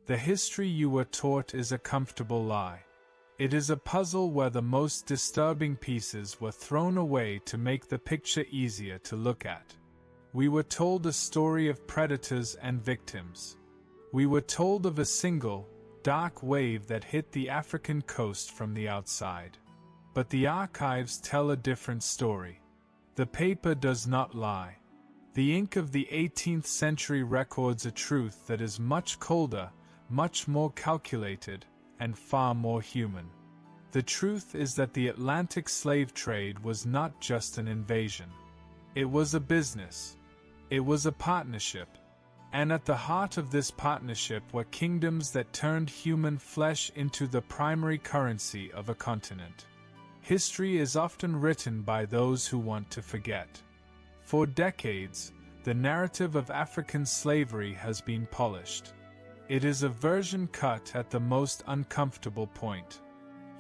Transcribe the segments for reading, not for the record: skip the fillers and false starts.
The history you were taught is a comfortable lie. It is a puzzle where the most disturbing pieces were thrown away to make the picture easier to look at. We were told a story of predators and victims. We were told of a single, dark wave that hit the African coast from the outside. But the archives tell a different story. The paper does not lie. The ink of the 18th century records a truth that is much colder, much more calculated, and far more human. The truth is that the Atlantic slave trade was not just an invasion. It was a business. It was a partnership. And at the heart of this partnership were kingdoms that turned human flesh into the primary currency of a continent. History is often written by those who want to forget. For decades, the narrative of African slavery has been polished. It is a version cut at the most uncomfortable point.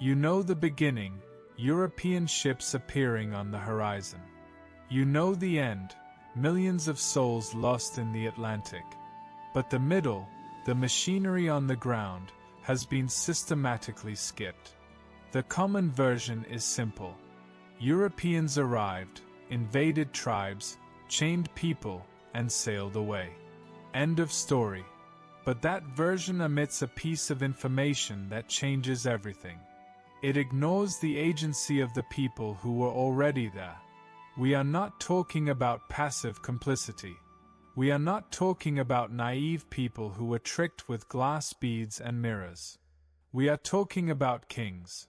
You know the beginning, European ships appearing on the horizon. You know the end, millions of souls lost in the Atlantic. But the middle, the machinery on the ground, has been systematically skipped. The common version is simple. Europeans arrived, invaded tribes, chained people, and sailed away. End of story. But that version omits a piece of information that changes everything. It ignores the agency of the people who were already there. We are not talking about passive complicity. We are not talking about naive people who were tricked with glass beads and mirrors. We are talking about kings.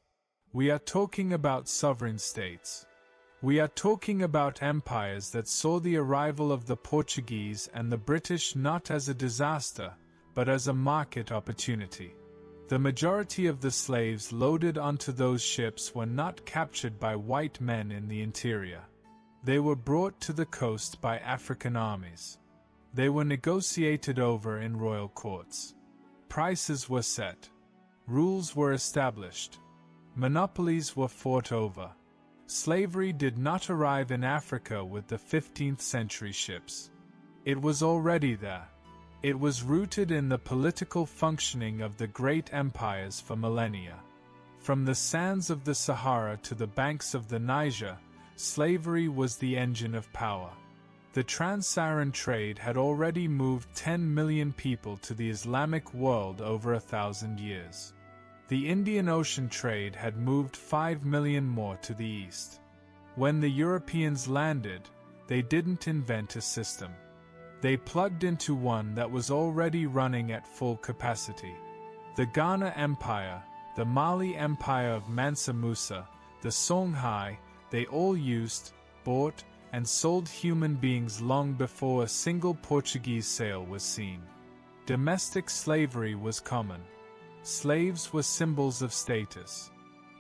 We are talking about sovereign states. We are talking about empires that saw the arrival of the Portuguese and the British not as a disaster, but as a market opportunity. The majority of the slaves loaded onto those ships were not captured by white men in the interior. They were brought to the coast by African armies. They were negotiated over in royal courts. Prices were set. Rules were established. Monopolies were fought over. Slavery did not arrive in Africa with the 15th century ships. It was already there. It was rooted in the political functioning of the great empires for millennia. From the sands of the Sahara to the banks of the Niger, slavery was the engine of power. The trans-Saharan trade had already moved 10 million people to the Islamic world over 1,000 years. The Indian Ocean trade had moved 5 million more to the east. When the Europeans landed, they didn't invent a system. They plugged into one that was already running at full capacity. The Ghana Empire, the Mali Empire of Mansa Musa, the Songhai, they all used, bought, and sold human beings long before a single Portuguese sail was seen. Domestic slavery was common. Slaves were symbols of status.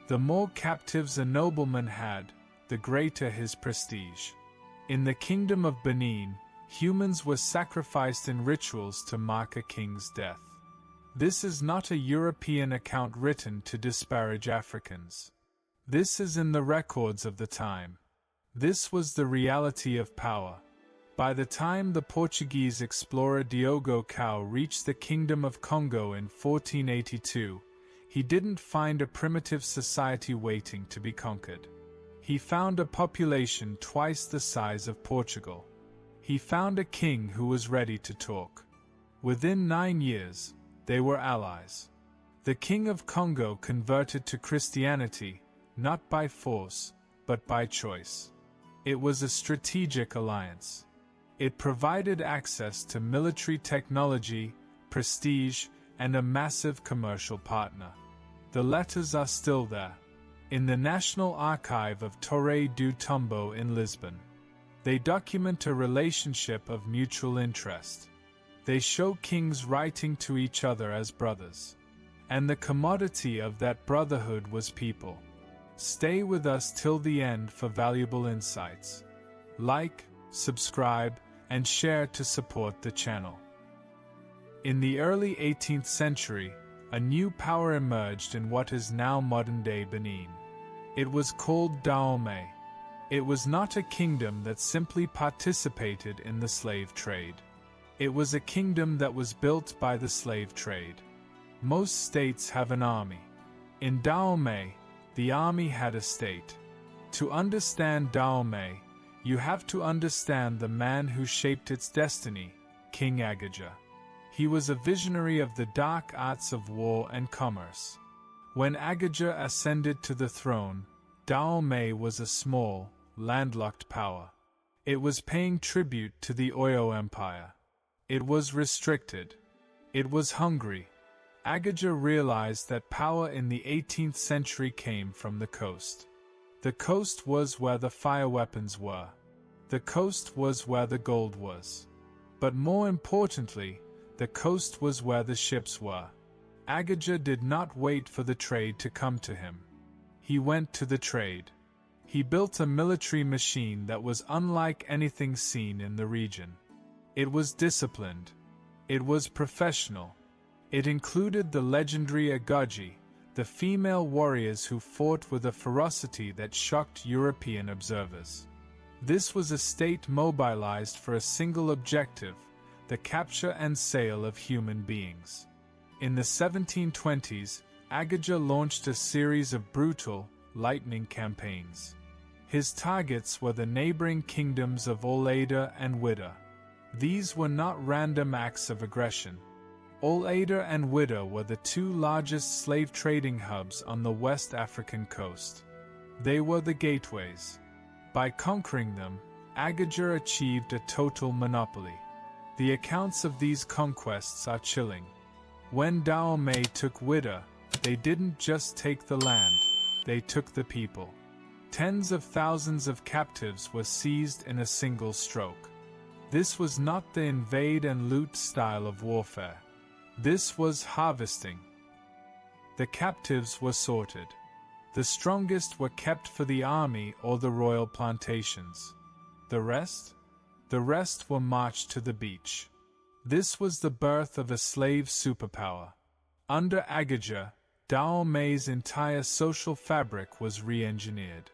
The more captives a nobleman had, the greater his prestige. In the Kingdom of Benin, humans were sacrificed in rituals to mark a king's death. This is not a European account written to disparage Africans. This is in the records of the time. This was the reality of power. By the time the Portuguese explorer Diogo Cao reached the Kingdom of Congo in 1482, he didn't find a primitive society waiting to be conquered. He found a population twice the size of Portugal. He found a king who was ready to talk. Within 9 years, they were allies. The King of Congo converted to Christianity, not by force, but by choice. It was a strategic alliance. It provided access to military technology, prestige, and a massive commercial partner. The letters are still there, in the National Archive of Torre do Tombo in Lisbon. They document a relationship of mutual interest. They show kings writing to each other as brothers. And the commodity of that brotherhood was people. Stay with us till the end for valuable insights. Like, subscribe, and share to support the channel. In the early 18th century, a new power emerged in what is now modern-day Benin. It was called Dahomey. It was not a kingdom that simply participated in the slave trade. It was a kingdom that was built by the slave trade. Most states have an army. In Dahomey, the army had a state. To understand Dahomey, you have to understand the man who shaped its destiny, King Agaja. He was a visionary of the dark arts of war and commerce. When Agaja ascended to the throne, Dahomey was a small, landlocked power. It was paying tribute to the Oyo Empire. It was restricted. It was hungry. Agaja realized that power in the 18th century came from the coast. The coast was where the fire weapons were. The coast was where the gold was. But more importantly, the coast was where the ships were. Agaja did not wait for the trade to come to him. He went to the trade. He built a military machine that was unlike anything seen in the region. It was disciplined. It was professional. It included the legendary Agaji, the female warriors who fought with a ferocity that shocked European observers. This was a state mobilized for a single objective, the capture and sale of human beings. In the 1720s, Agaja launched a series of brutal, lightning campaigns. His targets were the neighboring kingdoms of Olaida and Wida. These were not random acts of aggression. Olaida and Wida were the two largest slave trading hubs on the West African coast. They were the gateways. By conquering them, Agaja achieved a total monopoly. The accounts of these conquests are chilling. When Dahomey took Wida, they didn't just take the land, they took the people. Tens of thousands of captives were seized in a single stroke. This was not the invade and loot style of warfare. This was harvesting. The captives were sorted. The strongest were kept for the army or the royal plantations. The rest? The rest were marched to the beach. This was the birth of a slave superpower. Under Agaja, Dahomey's entire social fabric was re-engineered.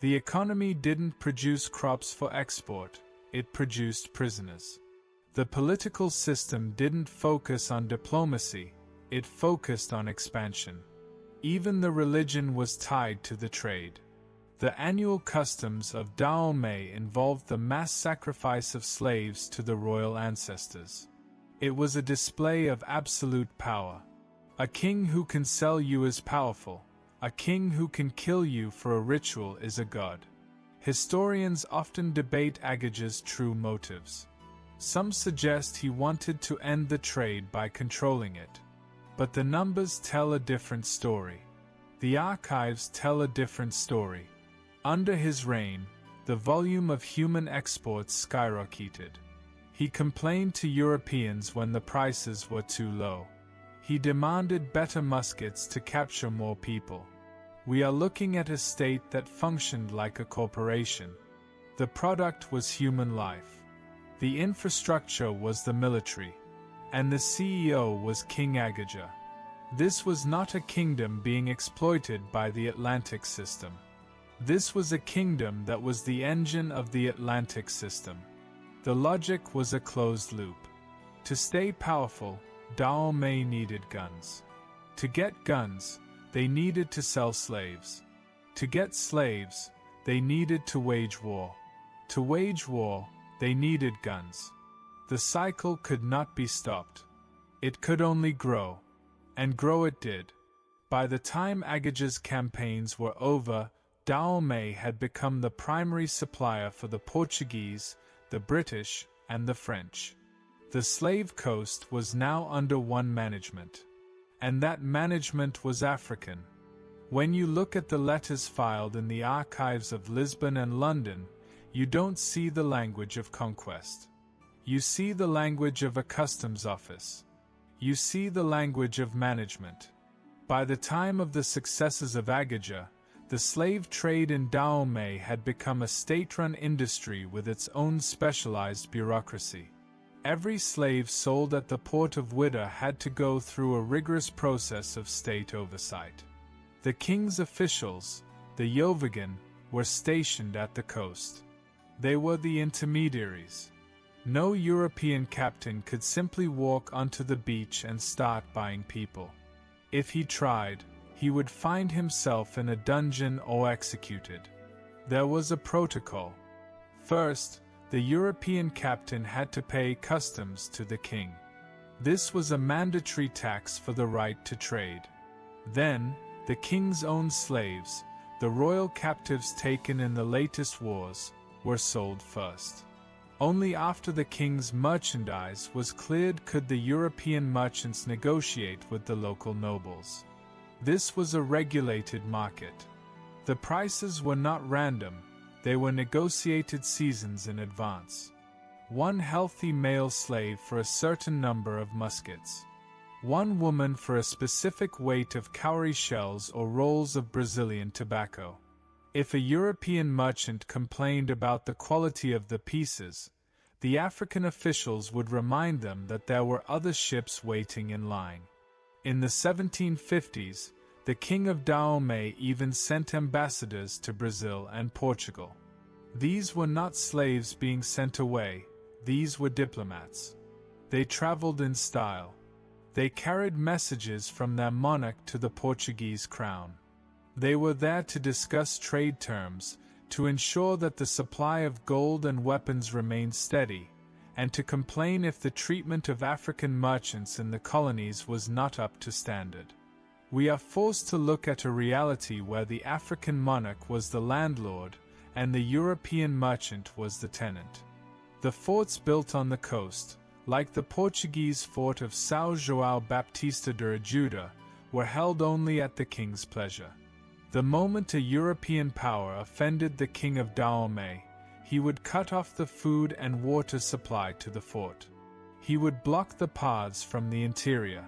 The economy didn't produce crops for export, it produced prisoners. The political system didn't focus on diplomacy, it focused on expansion. Even the religion was tied to the trade. The annual customs of Dahomey involved the mass sacrifice of slaves to the royal ancestors. It was a display of absolute power. A king who can sell you is powerful. A king who can kill you for a ritual is a god. Historians often debate Agaja's true motives. Some suggest he wanted to end the trade by controlling it. But the numbers tell a different story. The archives tell a different story. Under his reign, the volume of human exports skyrocketed. He complained to Europeans when the prices were too low. He demanded better muskets to capture more people. We are looking at a state that functioned like a corporation. The product was human life. The infrastructure was the military. And the CEO was King Agaja. This was not a kingdom being exploited by the Atlantic system. This was a kingdom that was the engine of the Atlantic system. The logic was a closed loop. To stay powerful, Dahomey needed guns. To get guns, they needed to sell slaves. To get slaves, they needed to wage war. To wage war, they needed guns. The cycle could not be stopped. It could only grow. And grow it did. By the time Agaja's campaigns were over, Dahomey had become the primary supplier for the Portuguese, the British, and the French. The slave coast was now under one management. And that management was African. When you look at the letters filed in the archives of Lisbon and London, you don't see the language of conquest. You see the language of a customs office. You see the language of management. By the time of the successes of Agaja, the slave trade in Dahomey had become a state-run industry with its own specialized bureaucracy. Every slave sold at the port of Wida had to go through a rigorous process of state oversight. The king's officials, the Yovagan, were stationed at the coast. They were the intermediaries. No European captain could simply walk onto the beach and start buying people. If he tried, he would find himself in a dungeon or executed. There was a protocol. First, the European captain had to pay customs to the king. This was a mandatory tax for the right to trade. Then, the king's own slaves, the royal captives taken in the latest wars, were sold first. Only after the king's merchandise was cleared could the European merchants negotiate with the local nobles. This was a regulated market. The prices were not random, they were negotiated seasons in advance. One healthy male slave for a certain number of muskets. One woman for a specific weight of cowrie shells or rolls of Brazilian tobacco. If a European merchant complained about the quality of the pieces, the African officials would remind them that there were other ships waiting in line. In the 1750s, the King of Dahomey even sent ambassadors to Brazil and Portugal. These were not slaves being sent away, these were diplomats. They traveled in style. They carried messages from their monarch to the Portuguese crown. They were there to discuss trade terms, to ensure that the supply of gold and weapons remained steady, and to complain if the treatment of African merchants in the colonies was not up to standard. We are forced to look at a reality where the African monarch was the landlord, and the European merchant was the tenant. The forts built on the coast, like the Portuguese fort of São João Baptista de Ajuda, were held only at the king's pleasure. The moment a European power offended the King of Dahomey, he would cut off the food and water supply to the fort. He would block the paths from the interior.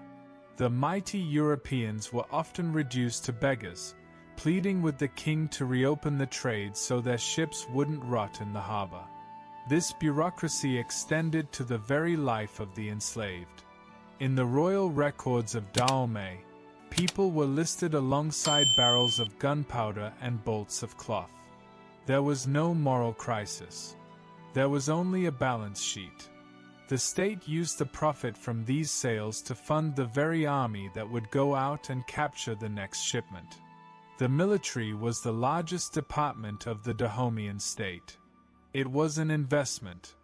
The mighty Europeans were often reduced to beggars, pleading with the king to reopen the trade so their ships wouldn't rot in the harbor. This bureaucracy extended to the very life of the enslaved. In the royal records of Dahomey, people were listed alongside barrels of gunpowder and bolts of cloth. There was no moral crisis. There was only a balance sheet. The state used the profit from these sales to fund the very army that would go out and capture the next shipment. The military was the largest department of the Dahomeyan state. It was an investment.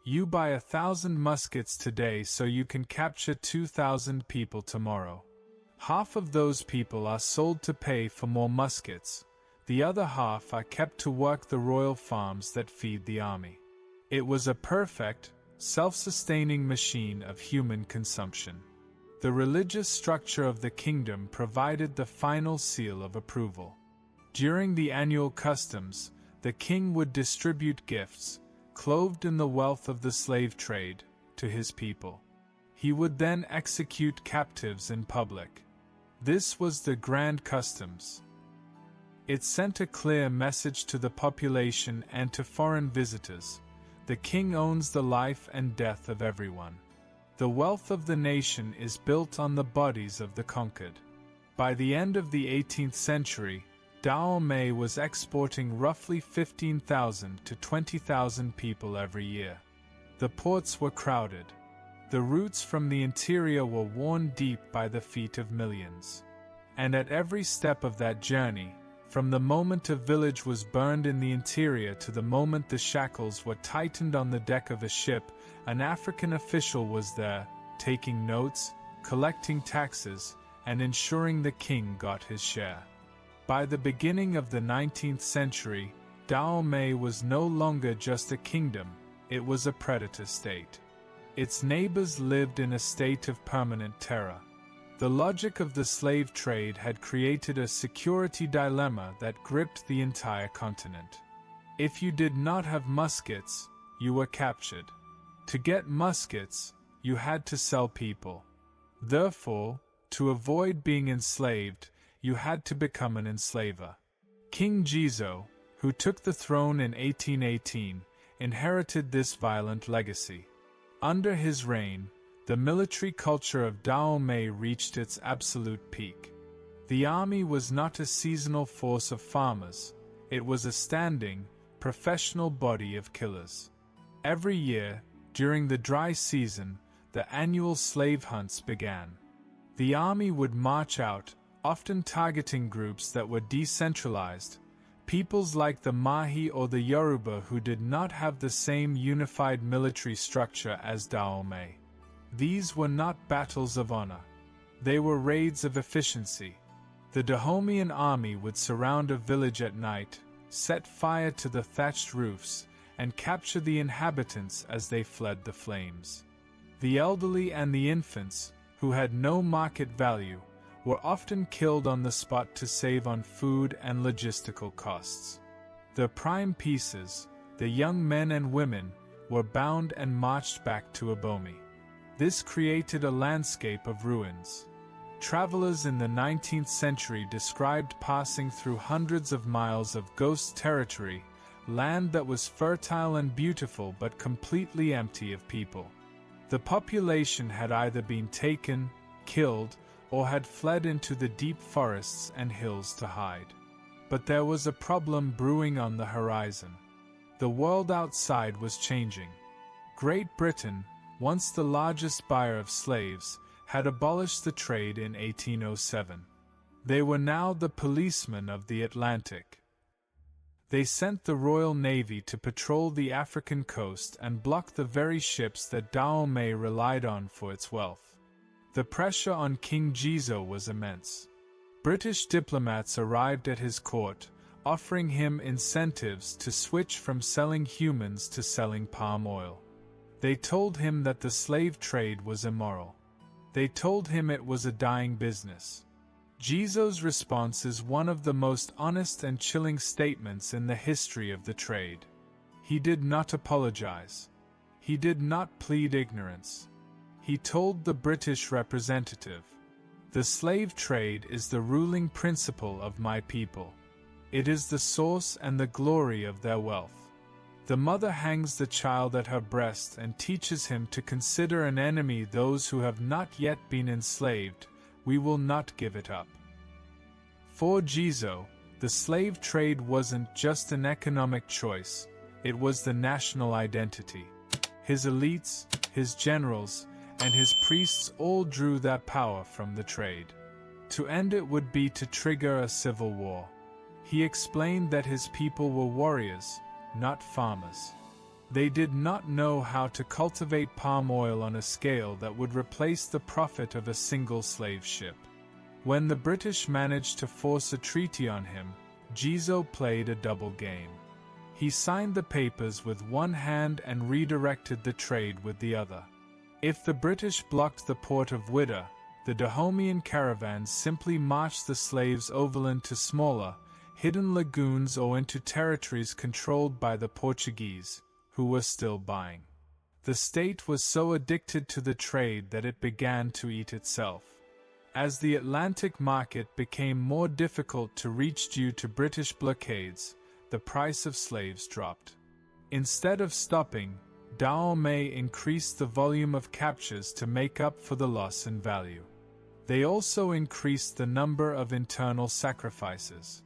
You buy 1,000 muskets today so you can capture 2,000 people tomorrow. Half of those people are sold to pay for more muskets, the other half are kept to work the royal farms that feed the army. It was a perfect, self-sustaining machine of human consumption. The religious structure of the kingdom provided the final seal of approval. During the annual customs, the king would distribute gifts, clothed in the wealth of the slave trade, to his people. He would then execute captives in public. This was the grand customs. It sent a clear message to the population and to foreign visitors. The king owns the life and death of everyone. The wealth of the nation is built on the bodies of the conquered. By the end of the 18th century, Dahomey was exporting roughly 15,000 to 20,000 people every year. The ports were crowded. The routes from the interior were worn deep by the feet of millions. And at every step of that journey, from the moment a village was burned in the interior to the moment the shackles were tightened on the deck of a ship, an African official was there, taking notes, collecting taxes, and ensuring the king got his share. By the beginning of the 19th century, Dahomey was no longer just a kingdom, it was a predator state. Its neighbors lived in a state of permanent terror. The logic of the slave trade had created a security dilemma that gripped the entire continent. If you did not have muskets, you were captured. To get muskets, you had to sell people. Therefore, to avoid being enslaved, you had to become an enslaver. King Gizo, who took the throne in 1818, inherited this violent legacy. Under his reign, the military culture of Dahomey reached its absolute peak. The army was not a seasonal force of farmers, it was a standing, professional body of killers. Every year, during the dry season, the annual slave hunts began. The army would march out, often targeting groups that were decentralized, peoples like the Mahi or the Yoruba who did not have the same unified military structure as Dahomey. These were not battles of honor. They were raids of efficiency. The Dahomean army would surround a village at night, set fire to the thatched roofs, and capture the inhabitants as they fled the flames. The elderly and the infants, who had no market value, were often killed on the spot to save on food and logistical costs. The prime pieces, the young men and women, were bound and marched back to Abomi. This created a landscape of ruins. Travelers in the 19th century described passing through hundreds of miles of ghost territory, land that was fertile and beautiful but completely empty of people. The population had either been taken, killed, or had fled into the deep forests and hills to hide. But there was a problem brewing on the horizon. The world outside was changing. Great Britain, once the largest buyer of slaves, had abolished the trade in 1807. They were now the policemen of the Atlantic. They sent the Royal Navy to patrol the African coast and block the very ships that Dahomey relied on for its wealth. The pressure on King Jizo was immense. British diplomats arrived at his court, offering him incentives to switch from selling humans to selling palm oil. They told him that the slave trade was immoral. They told him it was a dying business. Jizo's response is one of the most honest and chilling statements in the history of the trade. He did not apologize. He did not plead ignorance. He told the British representative, "The slave trade is the ruling principle of my people. It is the source and the glory of their wealth. The mother hangs the child at her breast and teaches him to consider an enemy those who have not yet been enslaved. We will not give it up." For Jizo, the slave trade wasn't just an economic choice, it was the national identity. His elites, his generals, and his priests all drew their power from the trade. To end it would be to trigger a civil war. He explained that his people were warriors, not farmers. They did not know how to cultivate palm oil on a scale that would replace the profit of a single slave ship. When the British managed to force a treaty on him, Jizo played a double game. He signed the papers with one hand and redirected the trade with the other. If the British blocked the port of Wida, the Dahomean caravans simply marched the slaves overland to smaller, hidden lagoons or into territories controlled by the Portuguese, who were still buying. The state was so addicted to the trade that it began to eat itself. As the Atlantic market became more difficult to reach due to British blockades, the price of slaves dropped. Instead of stopping, Dahomey increased the volume of captures to make up for the loss in value. They also increased the number of internal sacrifices.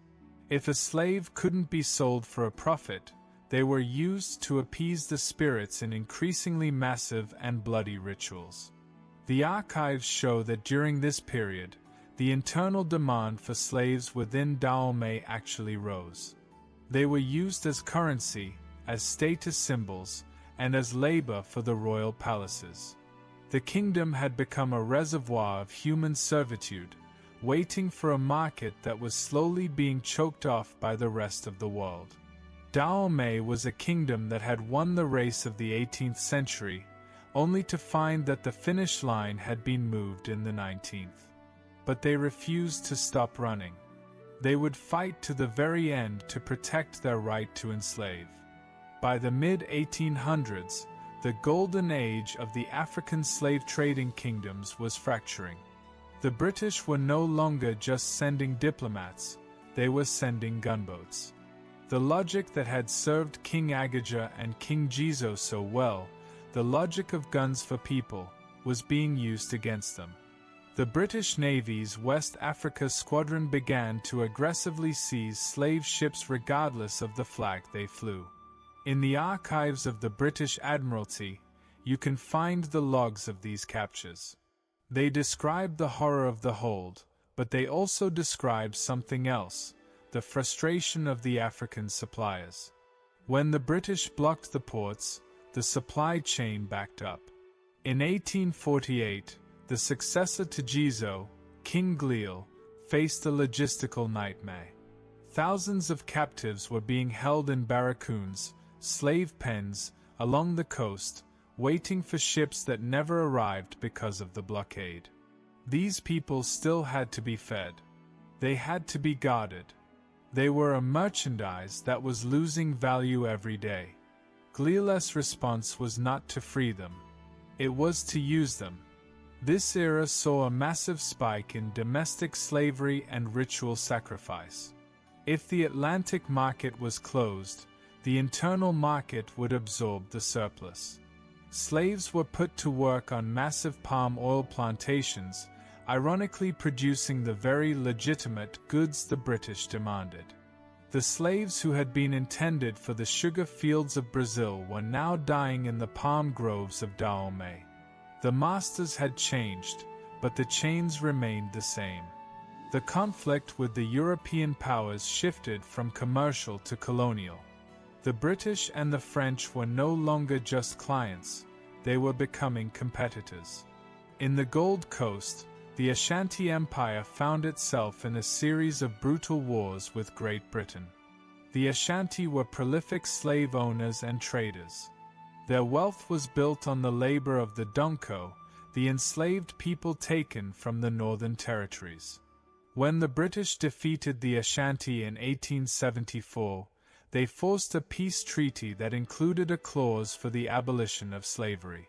If a slave couldn't be sold for a profit, they were used to appease the spirits in increasingly massive and bloody rituals. The archives show that during this period, the internal demand for slaves within Dahomey actually rose. They were used as currency, as status symbols, and as labor for the royal palaces. The kingdom had become a reservoir of human servitude, waiting for a market that was slowly being choked off by the rest of the world. Dahomey was a kingdom that had won the race of the 18th century, only to find that the finish line had been moved in the 19th. But they refused to stop running. They would fight to the very end to protect their right to enslave. By the mid-1800s, the golden age of the African slave trading kingdoms was fracturing. The British were no longer just sending diplomats, they were sending gunboats. The logic that had served King Agaja and King Jizo so well, the logic of guns for people, was being used against them. The British Navy's West Africa Squadron began to aggressively seize slave ships regardless of the flag they flew. In the archives of the British Admiralty, you can find the logs of these captures. They described the horror of the hold, but they also described something else, the frustration of the African suppliers. When the British blocked the ports, the supply chain backed up. In 1848, the successor to Gizo, King Gliel, faced a logistical nightmare. Thousands of captives were being held in barracoons, slave pens, along the coast, waiting for ships that never arrived because of the blockade. These people still had to be fed. They had to be guarded. They were a merchandise that was losing value every day. Gliel's response was not to free them. It was to use them. This era saw a massive spike in domestic slavery and ritual sacrifice. If the Atlantic market was closed, the internal market would absorb the surplus. Slaves were put to work on massive palm oil plantations, ironically producing the very legitimate goods the British demanded. The slaves who had been intended for the sugar fields of Brazil were now dying in the palm groves of Dahomey. The masters had changed, but the chains remained the same. The conflict with the European powers shifted from commercial to colonial. The British and the French were no longer just clients, they were becoming competitors. In the Gold Coast, the Ashanti Empire found itself in a series of brutal wars with Great Britain. The Ashanti were prolific slave owners and traders. Their wealth was built on the labor of the Donko, the enslaved people taken from the Northern Territories. When the British defeated the Ashanti in 1874, they forced a peace treaty that included a clause for the abolition of slavery.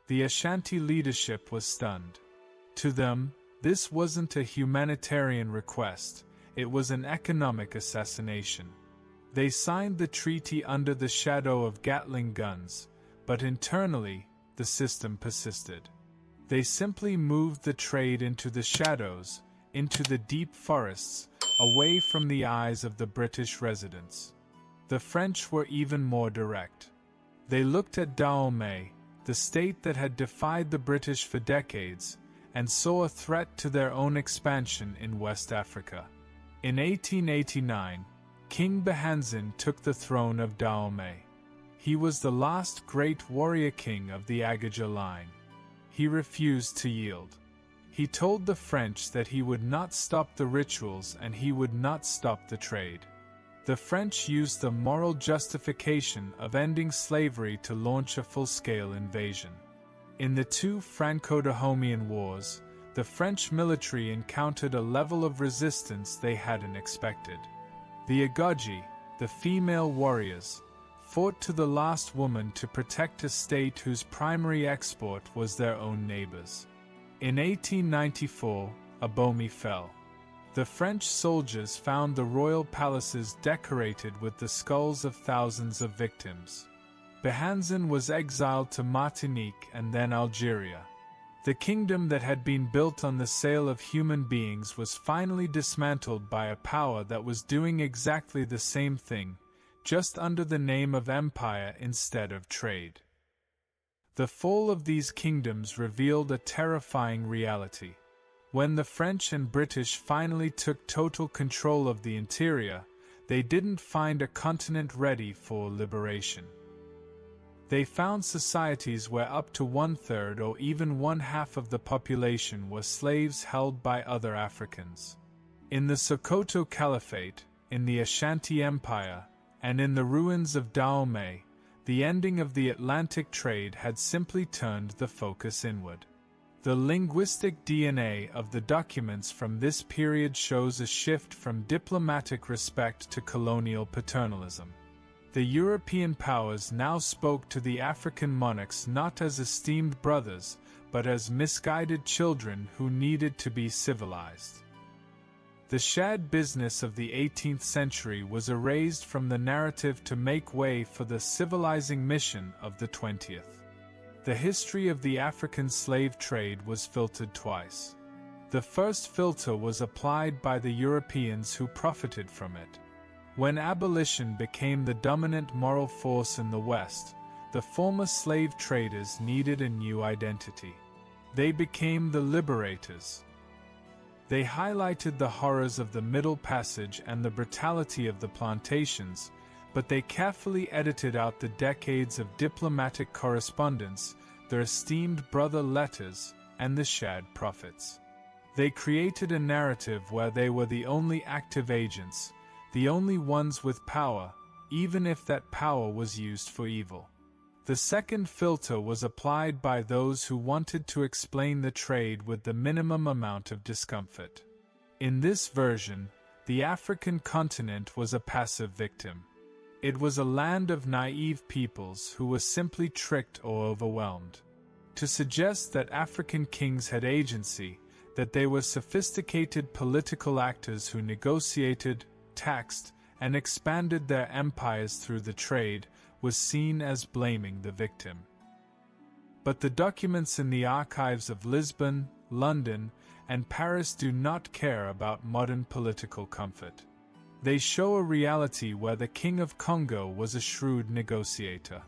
The Ashanti leadership was stunned. To them, this wasn't a humanitarian request, it was an economic assassination. They signed the treaty under the shadow of Gatling guns, but internally, the system persisted. They simply moved the trade into the shadows, into the deep forests, away from the eyes of the British residents. The French were even more direct. They looked at Dahomey, the state that had defied the British for decades, and saw a threat to their own expansion in West Africa. In 1889, King Bahanzin took the throne of Dahomey. He was the last great warrior king of the Agaja line. He refused to yield. He told the French that he would not stop the rituals and he would not stop the trade. The French used the moral justification of ending slavery to launch a full-scale invasion. In the two Franco-Dahomean Wars, the French military encountered a level of resistance they hadn't expected. The Agoji, the female warriors, fought to the last woman to protect a state whose primary export was their own neighbors. In 1894, Abomey fell. The French soldiers found the royal palaces decorated with the skulls of thousands of victims. Bahanzin was exiled to Martinique and then Algeria. The kingdom that had been built on the sale of human beings was finally dismantled by a power that was doing exactly the same thing, just under the name of empire instead of trade. The fall of these kingdoms revealed a terrifying reality. When the French and British finally took total control of the interior, they didn't find a continent ready for liberation. They found societies where up to 1/3 or even 1/2 of the population were slaves held by other Africans. In the Sokoto Caliphate, in the Ashanti Empire, and in the ruins of Dahomey, the ending of the Atlantic trade had simply turned the focus inward. The linguistic DNA of the documents from this period shows a shift from diplomatic respect to colonial paternalism. The European powers now spoke to the African monarchs not as esteemed brothers, but as misguided children who needed to be civilized. The shad business of the 18th century was erased from the narrative to make way for the civilizing mission of the 20th. The history of the African slave trade was filtered twice. The first filter was applied by the Europeans who profited from it. When abolition became the dominant moral force in the West, the former slave traders needed a new identity. They became the liberators. They highlighted the horrors of the Middle Passage and the brutality of the plantations, but they carefully edited out the decades of diplomatic correspondence, their esteemed brother letters, and the shared profits. They created a narrative where they were the only active agents, the only ones with power, even if that power was used for evil. The second filter was applied by those who wanted to explain the trade with the minimum amount of discomfort. In this version, the African continent was a passive victim. It was a land of naive peoples who were simply tricked or overwhelmed. To suggest that African kings had agency, that they were sophisticated political actors who negotiated, taxed, and expanded their empires through the trade, was seen as blaming the victim. But the documents in the archives of Lisbon, London, and Paris do not care about modern political comfort. They show a reality where the King of Congo was a shrewd negotiator.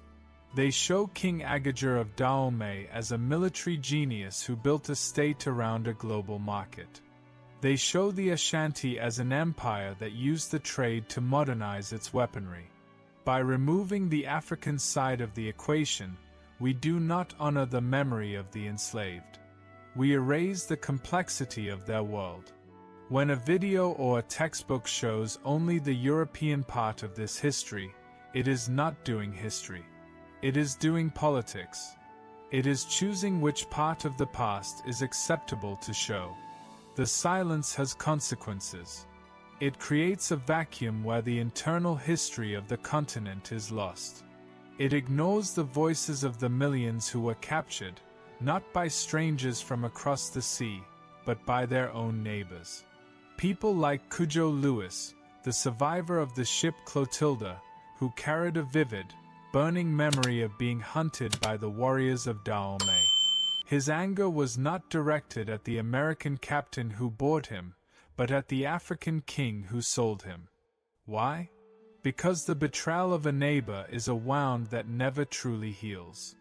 They show King Agager of Dahomey as a military genius who built a state around a global market. They show the Ashanti as an empire that used the trade to modernize its weaponry. By removing the African side of the equation, we do not honor the memory of the enslaved. We erase the complexity of their world. When a video or a textbook shows only the European part of this history, it is not doing history. It is doing politics. It is choosing which part of the past is acceptable to show. The silence has consequences. It creates a vacuum where the internal history of the continent is lost. It ignores the voices of the millions who were captured, not by strangers from across the sea, but by their own neighbors. People like Cujo Lewis, the survivor of the ship Clotilda, who carried a vivid, burning memory of being hunted by the warriors of Dahomey. His anger was not directed at the American captain who bought him, but at the African king who sold him. Why? Because the betrayal of a neighbor is a wound that never truly heals.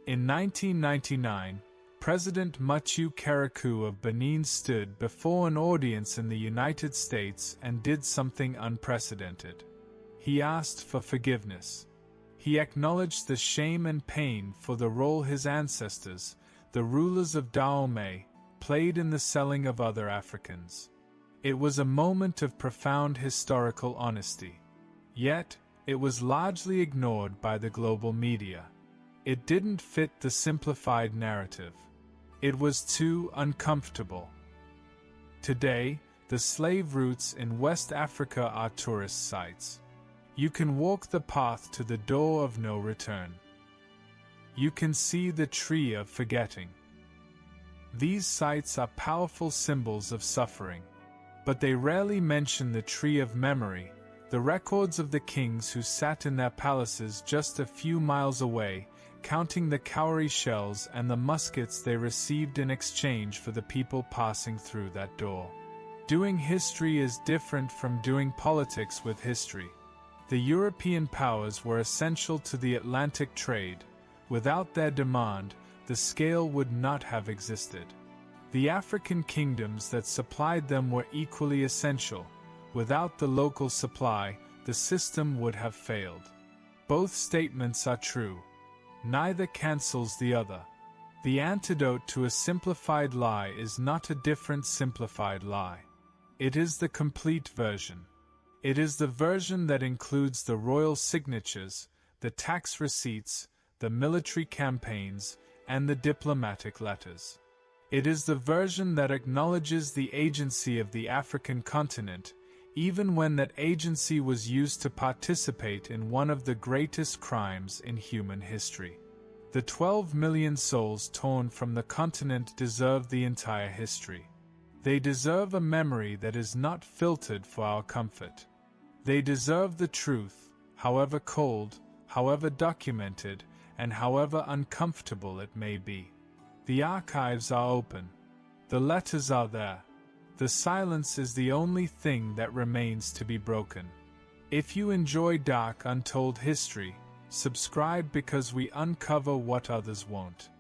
In 1999, President Muthiou Karakou of Benin stood before an audience in the United States and did something unprecedented. He asked for forgiveness. He acknowledged the shame and pain for the role his ancestors, the rulers of Dahomey, played in the selling of other Africans. It was a moment of profound historical honesty. Yet, it was largely ignored by the global media. It didn't fit the simplified narrative. It was too uncomfortable. Today, the slave routes in West Africa are tourist sites. You can walk the path to the door of no return. You can see the tree of forgetting. These sites are powerful symbols of suffering. But they rarely mention the tree of memory, the records of the kings who sat in their palaces just a few miles away, counting the cowrie shells and the muskets they received in exchange for the people passing through that door. Doing history is different from doing politics with history. The European powers were essential to the Atlantic trade. Without their demand, the scale would not have existed. The African kingdoms that supplied them were equally essential. Without the local supply, the system would have failed. Both statements are true. Neither cancels the other. The antidote to a simplified lie is not a different simplified lie. It is the complete version. It is the version that includes the royal signatures, the tax receipts, the military campaigns, and the diplomatic letters. It is the version that acknowledges the agency of the African continent, even when that agency was used to participate in one of the greatest crimes in human history. The 12 million souls torn from the continent deserve the entire history. They deserve a memory that is not filtered for our comfort. They deserve the truth, however cold, however documented, and however uncomfortable it may be. The archives are open. The letters are there. The silence is the only thing that remains to be broken. If you enjoy dark, untold history, subscribe because we uncover what others won't.